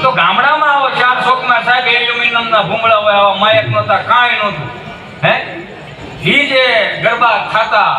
તો ગામડામાં આવો 4 ચોકમાં સાહેબ એલ્યુમિનિયમના ભૂંગળા હોય, આવા માયક નહોતા, કાંઈ નહોતું. હે ઈ જે ગરબા થતા,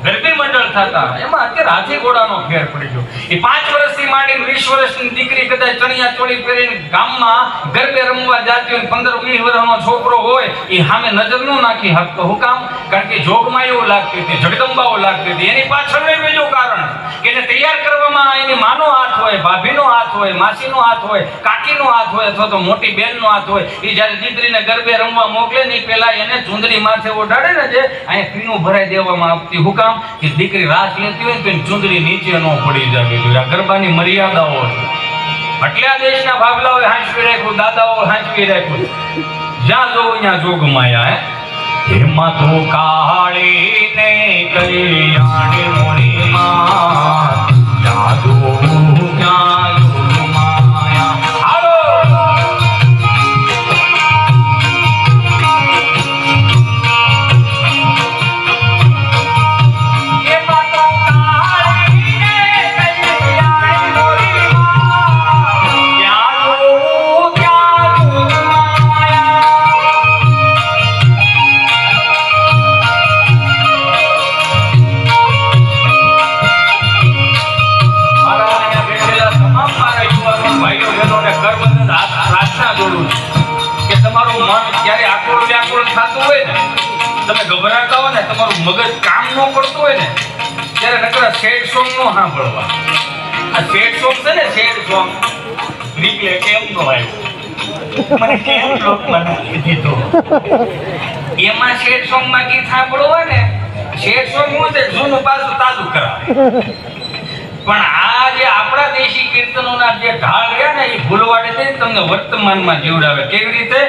ગરબી મંડળ થતા, એમાં અત્યારે હાથી ઘોડાનો ફેર પડી ગયો. એ 5 વર્ષથી માંડીને 20 વર્ષની દીકરી કદાચ ચણિયા ચોળી પહેરીને ગામમાં ગરબે રમવા જાતી હોય, 15-20 વર્ષનો છોકરો હોય, એ સામે નજર ન નાખી શકતો. હું કામ? કારણ કે જોગમાં એવું લાગતી હતી, જગદંબાઓ લાગતી હતી. એની પાછળ બીજું કારણ કે એને તૈયાર કરવામાં એની માનો હાથ હોય, ભાભીનો હાથ હોય, માસીનો હાથ હોય, કાકીનો હાથ હોય, અથવા તો મોટી બહેનનો હાથ હોય. એ જ્યારે દીકરીને ગરબે રમવા મોકલે ને પહેલા એને ચૂંદડી માથે ઓઢાડે ને, જે અહીંયા પીણું ભરાઈ દેવામાં આવતી. હું કામ? કે દીકરી રાસ લેતી હોય તો ચૂંદડી નીચે ન પડી જાય. આ ગરબાની મર્યાદાઓ એટલે આ દેશના ભાગલાઓએ હાંચવી રાખ્યું, દાદાઓ હાંચવી રાખ્યું. જ્યાં જોવું ત્યાં જોગમાયા. એમાં તો કાળી ને કલ્યાણી મોણીમાં જાદુ ક્યાં જોગમાયા. હાલો તમે ગભરાતા હો ને, તમારું મગજ કામ ન કરતું હોય ને, ત્યારે નકરા સેડ સોંગ નો સાંભળવા. આ સેડ સોંગ છે ને, સેડ સોંગ નીકળે કેમ નો આવ્યો મને કેમ લોક બનાવી દીધો. એમાં સેડ સોંગ માં ગીત સાંભળવું હોય ને, સેડ સોંગ હું છે જૂનું પાછું તાજું કરાવે. પણ આ જે આપણા દેશી કીર્તનોના જે ઢાળ રહ્યા ને, એ ભૂલવાડે છે તમને વર્તમાનમાં જીવડાવે. કેવી રીતે?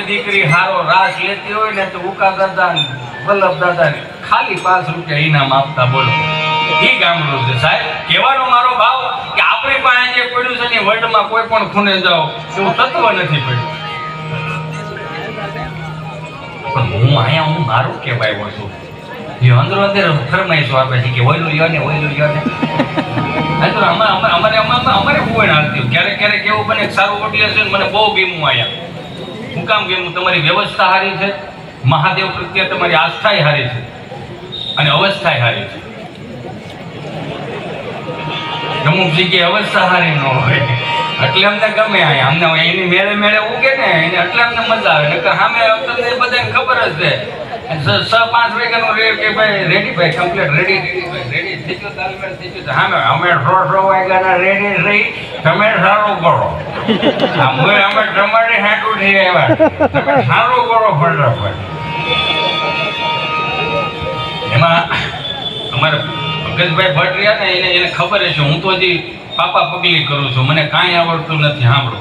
દીકરી હારો રાસ લેતી હોય ને તો ઉકા દાદા વલ્લભ દાદા ખાલી 5 રૂપિયા ઇનામ આપતા. બોલો, એ ગામડું છે સાહેબ. કહેવાનો મારો ભાવ કે આપણી પાસે જે પડ્યું છે ને, વર્લ્ડમાં કોઈ પણ ખૂણે જાઓ એવું તત્વ નથી પડ્યું. પણ હું મારું કહેવાય છું, એ અંદરો અંદર ફરમાઈશો આપે છે કે ઓયલું લ્યો ને, ઓયલું લ્યો ને. અમારે કોઈ હાલતી ક્યારેક ક્યારેક એવું બને સારું ઓડિયન્સ છે, મને બહુ ગમ્યું. અહીંયા હું કામ ગમ્યું? તમારી વ્યવસ્થા સારી છે, મહાદેવ પ્રત્યે તમારી આસ્થા સારી છે, અને અવસ્થા સારી છે. અમુક જગ્યાએ અવસ્થા સારી ન હોય એટલે અમને ગમે. અહીંયા અમને એની મેળે મેળે ઉગે ને એને એટલે અમને મજા આવે. નકર સામે તમને બધાને ખબર જ છે, 6-5 વાગ્યાનું કે ભાઈ રેડી, ભાઈ કમ્પ્લીટ રેડી, રેડી થઈ ગયો, તાલમેલ થઈ ગયો. સામે અમે 6 વાગ્યાના રેડી રહી, તમે સારું કરો. અમે તમારી હાટું થઈ આવ્યા, તમે સારું કરો ફટાફટ. એમાં અમારે ભગતભાઈ ભટ્ટ રહ્યા ને, એને ખબર છે હું તો હજી પાપા પગલી કરું છું, મને કાંઈ આવડતું નથી. સાંભળો,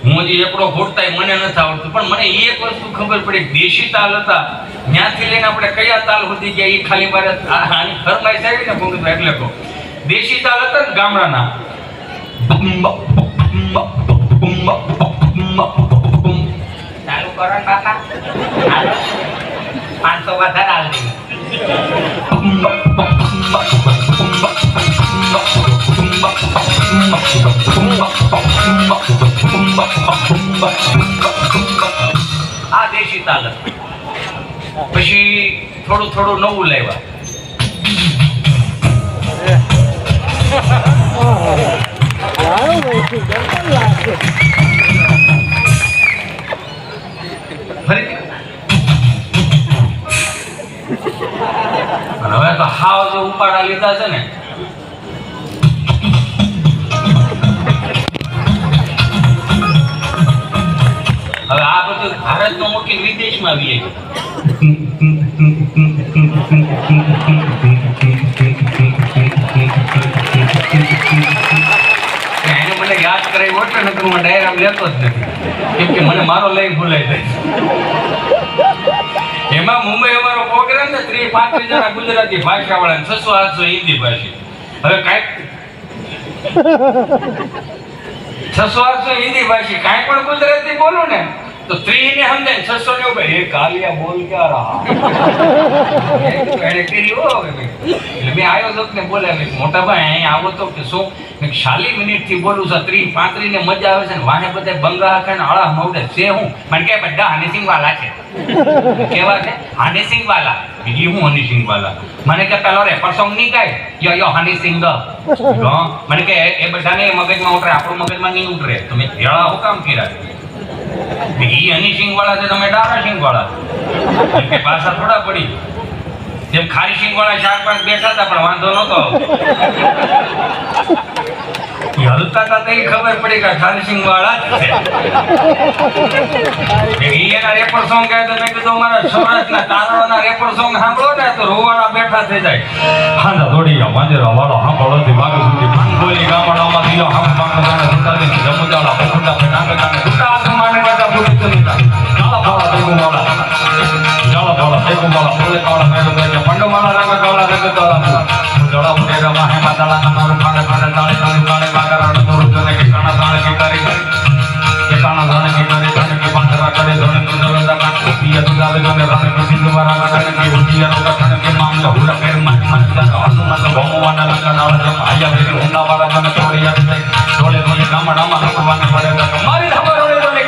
હું હજી એકડો ઘોટતાય મને નથી આવડતું. પણ મને એક વસ્તુ ખબર પડી, દેશી તાલ હતા ત્યાંથી લઈને આપણે કયા તાલ સુધી ગયા એ ખાલી મારે આની ફરમાઈશ આવી ને ભગતભાઈ એટલે કહો. દેશી તાલ હતા ને ગામડાના, ચાલુ કરો ને બાપા, 500 વધારે હાલ દે. આ દેશી તાલ હતી. પછી થોડું થોડું નવું લાવ્યા. ઉપાડા લીધા છે ને. હવે આ બધું ભારતમાં મૂકીને વિદેશમાં આવીએ એને મને યાદ કરાવી ઓછો ને તો હું ડાયરામ લેતો જ નથી, કેમ કે મને મારો લઈ ભૂલાઈ જાય. એમાં મુંબઈ અમારો પ્રોગ્રામ ને 30-35 જણા ગુજરાતી ભાષા વાળા, 600-800 હિન્દી ભાષી. હવે કાંઈક 600-800 હિન્દી ભાષી કાંઈ પણ ગુજરાતી બોલું ને તો 3 ને સમજાય, 600 ને ઉભે એ કાલિયા બોલ ક્યાં રહા એને કરી હો. એટલે મેં આવ્યો તો ને બોલ્યા મોટા ભાઈ અહીંયા આવો તો કે શું મેં 40 મિનિટથી બોલું છું, 30-35 ને મજા આવે છે ને વાહે બધા બંગા ખાને આળા મવડે છે. હું મને કે બધા હનીસિંહ વાલા છે, કેવા છે હનીસિંહ વાલા. બીજી હું હનીસિંહ વાલા? મને કે પેલો રેપર સોંગ નહીં ગાય યો હનીસિંહ મને કે એ બધાને મગજમાં ઉતરે, આપણું મગજમાં નહીં ઉતરે. તો મેં ભેળા હું કામ કર્યા? ઈ હનીસિંહ વાળા છે, તમે ડારા સિંહ વાળા કે પાછા થોડા પડી. જેમ ખારી સિંહ વાળા 4-5 બેઠા હતા પણ વાંધો નતો. હલતા હતા તો ખબર પડી કે ખારી સિંહ વાળા જ છે. એના રેપર સોંગ ગાય તો મેં કીધું અમારા સૌરાષ્ટ્રના તારવાના રેપર સોંગ સાંભળો ને તો રોવાળા બેઠા થઈ જાય. હાંડા દોડી ગયા વાંજરા વાળો સાંભળો થી વાગે સુધી બોલી ગામડામાં દિયો હમ બાંગ ગાને સુતાલી જમુજાળા પકુડા પે ડાંગે ડાંગે સુતા આસમાને ગાડા પૂરી ચલીતા જાળા ફાળા દેગું વાળા જાળા ફાળા દેગું વાળા બોલે કાળા મેરો બેઠે પંડો માળા રંગ કાળા રંગ તાળા જળા ઉડેરા વાહે માતાળા નાનો ખાડે ખાડે તાળે તાળે તાળે વાગરાણ તોર જને કે કાણા તાળે કે કરી કે કાણા તાળે કે કરી તાળે કે પાંદરા કરે ધોને તો દરવાજા કાટ પિયા દુદાવે ગમે રામે કે સિંધ વાળા લાગે કે ઉઠિયા નો કઠણ કે મામલા હુલા ફેર માં મનજા હનુમાન ભમવાના લંકા નાળા જમ આયા વેરી ઉંડા વાળા જને છોડી આવી જાય ઢોલે ગામડામાં ભગવાન પડે મારી ખબર હોય તો કે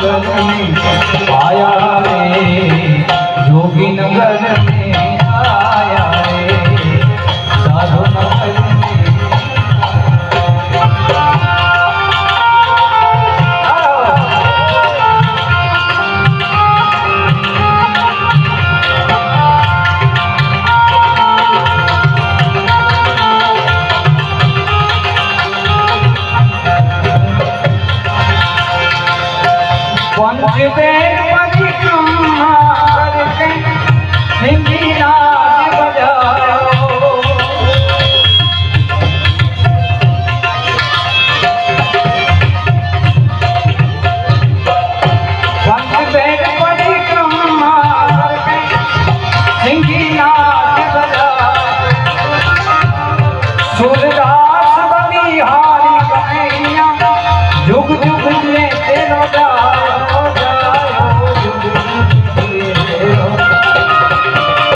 में आया रे, जोगी नगर में आया रे, साधु नगर में जुग जुग